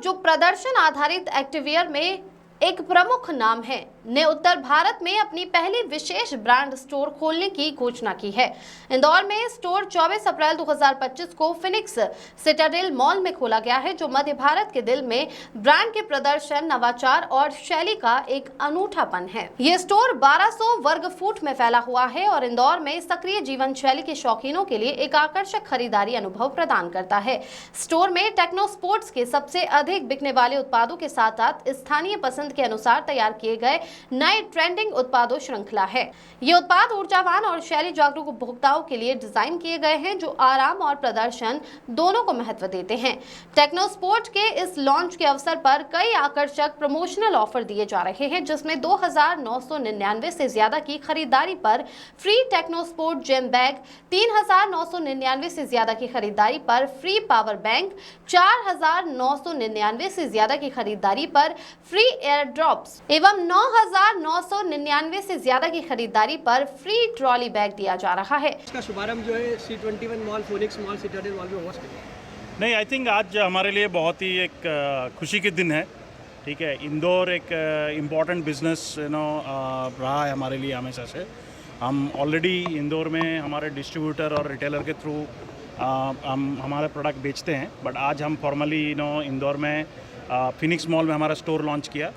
जो प्रदर्शन आधारित एक्टिवियर में एक प्रमुख नाम है, ने उत्तर भारत में अपनी पहली विशेष ब्रांड स्टोर खोलने की घोषणा की है। इंदौर में स्टोर 24 अप्रैल 2025 को फिनिक्स सिटाडेल मॉल में खोला गया है, जो मध्य भारत के दिल में ब्रांड के प्रदर्शन, नवाचार और शैली का एक अनूठापन है। ये स्टोर 1200 वर्ग फुट में फैला हुआ है और इंदौर में सक्रिय जीवन शैली के शौकीनों के लिए एक आकर्षक खरीदारी अनुभव प्रदान करता है। स्टोर में टेक्नो स्पोर्ट्स के सबसे अधिक बिकने वाले उत्पादों के साथ साथ स्थानीय पसंद के अनुसार तैयार किए गए नए ट्रेंडिंग उत्पादों श्रृंखला है। ये उत्पाद ऊर्जावान और शैली जागरूक उपभोक्ताओं के लिए डिजाइन किए गए हैं, जो आराम और प्रदर्शन दोनों को महत्व देते हैं। टेक्नो स्पोर्ट के इस लॉन्च के अवसर पर कई आकर्षक प्रमोशनल ऑफर दिए जा रहे हैं, जिसमें 2999 से ज्यादा की खरीदारी पर free techno sport gym bag, 3999 से ज्यादा की खरीदारी पर फ्री पावर बैंक, 4999 से ज्यादा की खरीदारी पर फ्री एयर ड्रॉप्स एवं 9999 से ज्यादा की खरीदारी पर फ्री ट्रॉली बैग दिया जा रहा है। इसका शुभारंभ जो है C21 mall, phoenix mall, Citadel mall में हुआ। नहीं, आई थिंक आज हमारे लिए बहुत ही एक खुशी के दिन है। ठीक है, इंदौर एक इम्पॉर्टेंट बिजनेस रहा है हमारे लिए हमेशा से। हम ऑलरेडी इंदौर में हमारे डिस्ट्रीब्यूटर और रिटेलर के थ्रू हम हमारे प्रोडक्ट बेचते हैं, बट आज हम फॉर्मली इंदौर में फिनिक्स मॉल में हमारा स्टोर लॉन्च किया।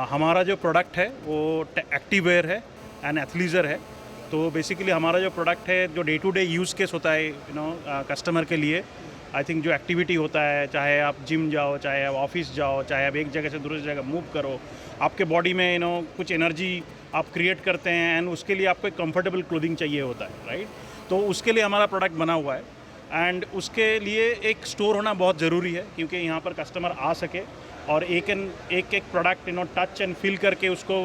हमारा जो प्रोडक्ट है वो एक्टिव वेयर है एंड एथलीजर है। तो बेसिकली हमारा जो प्रोडक्ट है, जो day to day use case होता है कस्टमर के लिए, आई थिंक जो एक्टिविटी होता है, चाहे आप जिम जाओ, चाहे आप ऑफिस जाओ, चाहे आप एक जगह से दूसरी जगह मूव करो, आपके बॉडी में कुछ एनर्जी आप क्रिएट करते हैं एंड उसके लिए आपको एक कंफर्टेबल क्लोथिंग चाहिए होता है, राइट। तो उसके लिए हमारा प्रोडक्ट बना हुआ है एंड उसके लिए एक स्टोर होना बहुत ज़रूरी है, क्योंकि यहाँ पर कस्टमर आ सके और एक प्रोडक्ट टच एंड फील करके उसको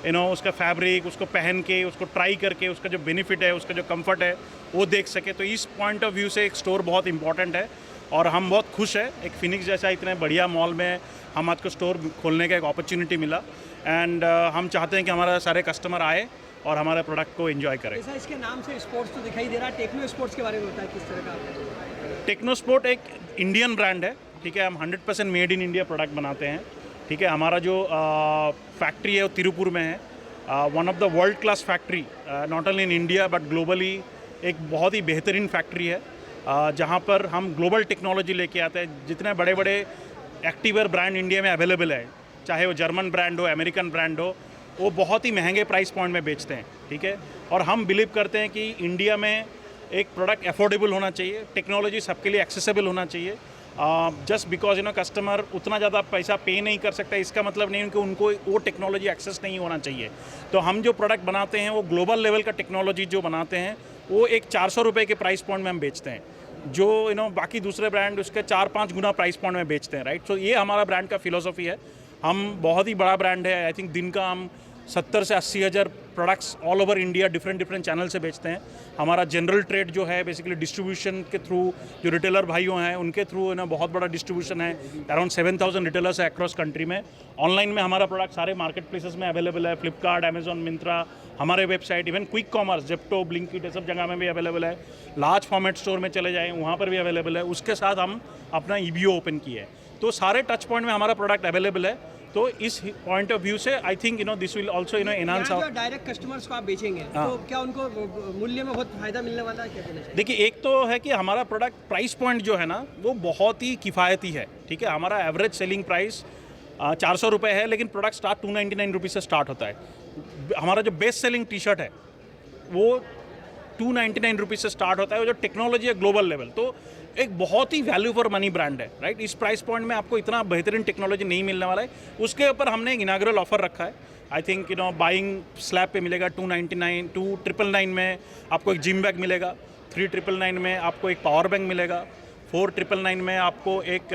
उसका फैब्रिक, उसको पहन के, उसको ट्राई करके, उसका जो बेनिफिट है, उसका जो कंफर्ट है, वो देख सके। तो इस पॉइंट ऑफ व्यू से एक स्टोर बहुत इंपॉर्टेंट है और हम बहुत खुश है। एक फिनिक्स जैसा इतने बढ़िया मॉल में हम आज को स्टोर खोलने का एक अपॉर्चुनिटी मिला एंड हम चाहते हैं कि हमारा सारे कस्टमर आए और हमारे प्रोडक्ट को एंजॉय करें। जैसा इसके नाम से स्पोर्ट्स तो दिखाई दे रहा है, टेक्नो स्पोर्ट्स के बारे में बताएं किस तरह का। टेक्नो स्पोर्ट एक इंडियन ब्रांड है, ठीक है। हम 100% मेड इन इंडिया प्रोडक्ट बनाते हैं, ठीक है। हमारा जो फैक्ट्री है वो तिरुपुर में है, one of the world class factory, not only in India but globally एक बहुत ही बेहतरीन फैक्ट्री है, जहाँ पर हम ग्लोबल टेक्नोलॉजी लेके आते हैं। जितने बड़े बड़े एक्टिवेयर ब्रांड इंडिया में अवेलेबल है, चाहे वो जर्मन ब्रांड हो, अमेरिकन ब्रांड हो, वो बहुत ही महंगे प्राइस पॉइंट में बेचते हैं, ठीक है। और हम बिलीव करते हैं कि इंडिया में एक प्रोडक्ट अफोर्डेबल होना चाहिए, टेक्नोलॉजी सबके लिए एक्सेसिबल होना चाहिए। जस्ट बिकॉज कस्टमर उतना ज़्यादा पैसा पे नहीं कर सकता, इसका मतलब नहीं कि उनको वो टेक्नोलॉजी एक्सेस नहीं होना चाहिए। तो हम जो प्रोडक्ट बनाते हैं वो ग्लोबल लेवल का टेक्नोलॉजी जो बनाते हैं वो एक 400 रुपये के प्राइस पॉइंट में हम बेचते हैं, जो बाकी दूसरे ब्रांड उसके 4-5 गुना प्राइस पॉइंट में बेचते हैं, राइट। तो ये हमारा ब्रांड का फिलोसफी है। हम बहुत ही बड़ा ब्रांड है, आई थिंक दिन का हम 70 से 80 हज़ार products all over India different channel से बेचते हैं। हमारा जनरल ट्रेड जो है बेसिकली डिस्ट्रीब्यूशन के थ्रू, जो रिटेलर भाइयों हैं उनके थ्रू बहुत बड़ा डिस्ट्रीब्यूशन है, अराउंड 7000 रिटेलर्स है अक्रॉस कंट्री में। ऑनलाइन में हमारा प्रोडक्ट सारे मार्केट प्लेसेस में अवेलेबल है, फ्लिपकार्ट, अमेजॉन, मिंत्रा, हमारे website, even quick commerce, Zepto, Blinkit, ये सब जगह में भी अवेलेबल है। लार्ज फॉर्मेट स्टोर में चले जाएँ वहाँ पर भी अवेलेबल है। उसके साथ हम अपना EBO ओपन किए है, तो सारे टच पॉइंट में हमारा प्रोडक्ट अवेलेबल है। तो इस पॉइंट ऑफ व्यू से I think this will also enhance our. Direct customers को आप बेचेंगे तो क्या उनको मूल्य में बहुत फायदा मिलने वाला है, क्या कहना चाहिए? देखिए, एक तो है कि हमारा प्रोडक्ट प्राइस पॉइंट जो है ना वो बहुत ही किफ़ायती है, ठीक है। हमारा एवरेज सेलिंग प्राइस 400 रुपये है, लेकिन प्रोडक्ट स्टार्ट 299 रुपीज़ से स्टार्ट होता है। हमारा जो बेस्ट सेलिंग टी शर्ट है वो 299 रुपीज़ से स्टार्ट होता है। वो जो टेक्नोलॉजी है ग्लोबल लेवल, तो एक बहुत ही वैल्यू फॉर मनी ब्रांड है, राइट। इस प्राइस पॉइंट में आपको इतना बेहतरीन टेक्नोलॉजी नहीं मिलने वाला है। उसके ऊपर हमने एक इनाग्रल ऑफर रखा है, आई थिंक बाइंग स्लैब पे मिलेगा 299, 2999 में आपको एक जिम बैग मिलेगा, 3999 में आपको एक पावर बैंक मिलेगा, 4999 में आपको एक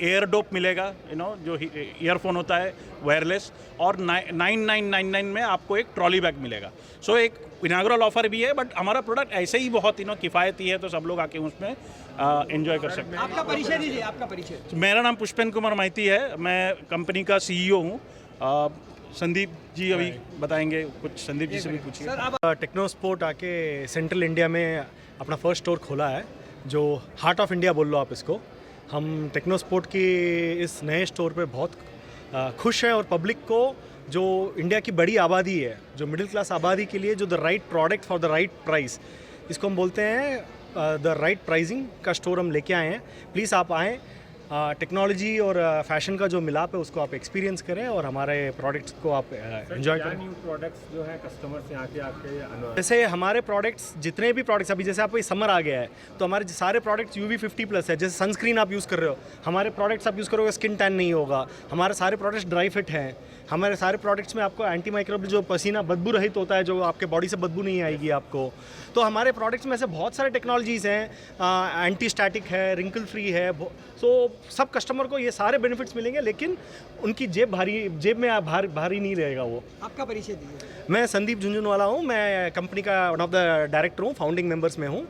एयर डोप मिलेगा, जो ईयरफोन होता है वायरलेस, और 9999 में आपको एक ट्रॉली बैग मिलेगा। सो एक इनाग्रल ऑफर भी है, बट हमारा प्रोडक्ट ऐसे ही बहुत किफ़ायती है, तो सब लोग आके उसमें एंजॉय कर सकते हैं। आपका परिचय दीजिए, आपका परिचय। मेरा नाम पुष्पेन कुमार माहिती है, मैं कंपनी का CEO हूँ। संदीप जी अभी बताएंगे कुछ, संदीप जी से भी पूछिए। सर, आप टेक्नो स्पोर्ट आके सेंट्रल इंडिया में अपना फर्स्ट स्टोर खोला है, जो हार्ट ऑफ इंडिया बोल लो आप इसको। हम टेक्नोस्पोर्ट के इस नए स्टोर पे बहुत खुश हैं और पब्लिक को जो इंडिया की बड़ी आबादी है, जो मिडिल क्लास आबादी के लिए जो the right product for the right price, इसको हम बोलते हैं द राइट प्राइसिंग का स्टोर हम लेके आए हैं। प्लीज़ आप आएँ, टेक्नोलॉजी और फैशन का जो मिलाप है उसको आप एक्सपीरियंस करें और हमारे प्रोडक्ट्स को आप एंजॉय करें। न्यू प्रोडक्ट्स जो है कस्टमर से आके आपके जैसे हमारे प्रोडक्ट्स जितने भी प्रोडक्ट्स अभी जैसे आपको समर आ गया है तो हमारे सारे प्रोडक्ट्स UV50+ है। जैसे सनस्क्रीन आप यूज़ कर रहे हो, हमारे प्रोडक्ट्स आप यूज़ करोगे स्किन टैन नहीं होगा। हमारे सारे प्रोडक्ट्स ड्राई फिट हैं। हमारे सारे प्रोडक्ट्स में आपको एंटी माइक्रोबियल जो पसीना बदबू रहित होता है, जो आपके बॉडी से बदबू नहीं आएगी आपको। तो हमारे प्रोडक्ट्स में ऐसे बहुत सारे टेक्नोलॉजीज़ हैं, एंटी स्टैटिक है, रिंकल फ्री है। तो सब कस्टमर को ये सारे बेनिफिट्स मिलेंगे, लेकिन उनकी जेब में भारी नहीं रहेगा वो। आपका परिचय दीजिए। मैं संदीप झुंझुनवाला हूँ, मैं कंपनी का वन ऑफ द डायरेक्टर हूँ, फाउंडिंग मेंबर्स में हूँ।